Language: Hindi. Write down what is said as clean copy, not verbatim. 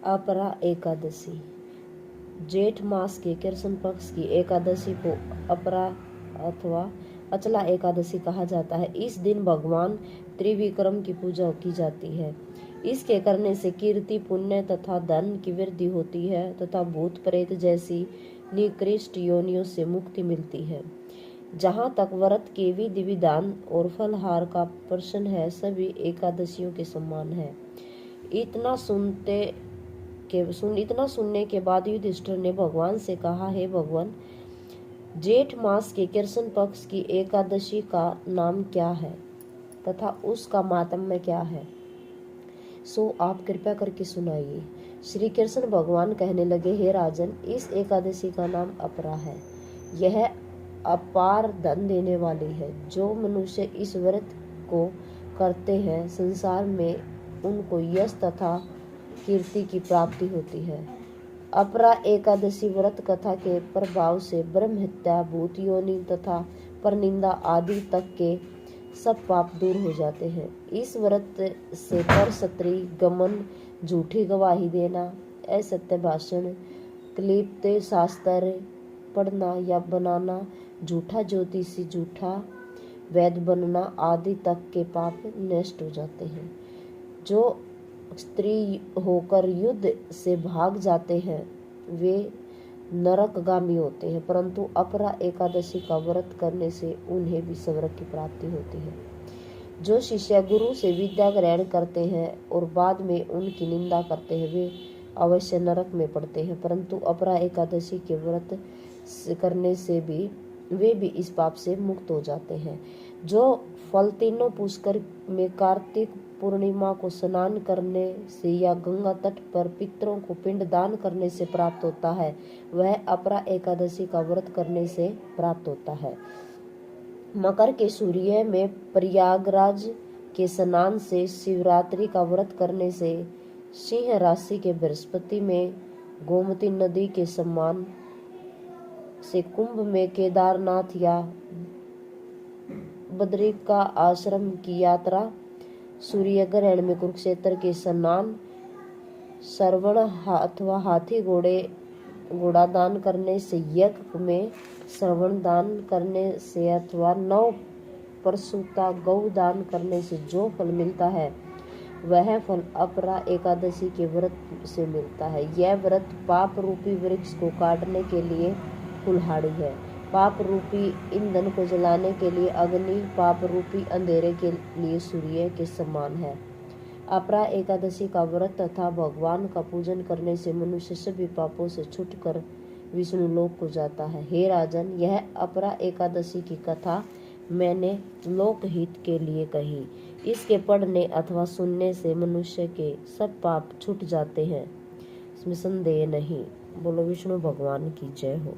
अपरा एकादशी। जेठ मास के कृष्ण पक्ष की एकादशी को अपरा अथवा अचला एकादशी कहा जाता है। इस दिन भगवान त्रिविक्रम की पूजा की जाती है। इसके करने से कीर्ति, पुण्य तथा धन की वृद्धि होती है तथा भूत प्रेत जैसी निकृष्ट योनियों से मुक्ति मिलती है। जहाँ तक व्रत के विधि विधान और फलहार का प्रश्न है, सभी एकादशियों के समान है। इतना सुनने के बाद युधिष्ठिर ने भगवान से कहा, हे भगवान, जेठ मास के कृष्ण पक्ष की एकादशी का नाम क्या है तथा उसका मातम्य क्या है, सो आप कृपा करके सुनाइए। श्री कृष्ण भगवान कहने लगे, हे राजन, इस एकादशी का नाम अपरा है। यह अपार धन देने वाली है। जो मनुष्य इस व्रत को करते हैं, संसार में उनको यश तथा कीर्ति की प्राप्ति होती है। अपरा एकादशी व्रत कथा के प्रभाव से ब्रह्म हत्या, भूत योनि तथा परनिंदा आदि तक के सब पाप दूर हो जाते हैं। इस व्रत से पर स्त्री गमन, झूठी गवाही देना, असत्य भाषण, क्लिप्त शास्त्र पढ़ना या बनाना, झूठा ज्योतिषी, झूठा वैद्य बनना आदि तक के पाप नष्ट हो जाते हैं। जो स्त्री होकर युद्ध से भाग जाते हैं, वे नरकगामी होते हैं, परंतु अपरा एकादशी का व्रत करने से उन्हें भी स्वर्ग की प्राप्ति होती है। जो शिष्य गुरु से विद्या ग्रहण करते हैं और बाद में उनकी निंदा करते हैं, वे अवश्य नरक में पड़ते हैं, परंतु अपरा एकादशी के व्रत करने से भी वे भी इस पाप से मुक्त हो जाते हैं। जो फल तीनों पुष्कर में कार्तिक पूर्णिमा को स्नान करने से या गंगा तट पर पितरों को पिंड दान करने से प्राप्त होता है, वह अपरा एकादशी का व्रत करने से प्राप्त होता है। मकर के सूर्य में प्रयागराज के स्नान से, शिवरात्रि का व्रत करने से, सिंह राशि के बृहस्पति में गोमती नदी के सम्मान से, कुंभ में केदारनाथ या बद्रिक का आश्रम की यात्रा, सूर्य ग्रहण में कुरुक्षेत्र के स्नान, श्रवण अथवा हाथी घोड़ा दान करने से, यज्ञ में श्रवण दान करने से अथवा 9 प्रसूता गौ दान करने से जो फल मिलता है, वह फल अपरा एकादशी के व्रत से मिलता है। यह व्रत पाप रूपी वृक्ष को काटने के लिए कुल्हाड़ी है, पाप रूपी ईंधन को जलाने के लिए अग्नि, पाप रूपी अंधेरे के लिए सूर्य के समान है। अपरा एकादशी का व्रत तथा भगवान का पूजन करने से मनुष्य सभी पापों से छूटकर विष्णु लोक को जाता है। हे राजन, यह अपरा एकादशी की कथा मैंने लोकहित के लिए कही। इसके पढ़ने अथवा सुनने से मनुष्य के सब पाप छूट जाते हैं, इसमें संदेह नहीं। बोलो विष्णु भगवान की जय हो।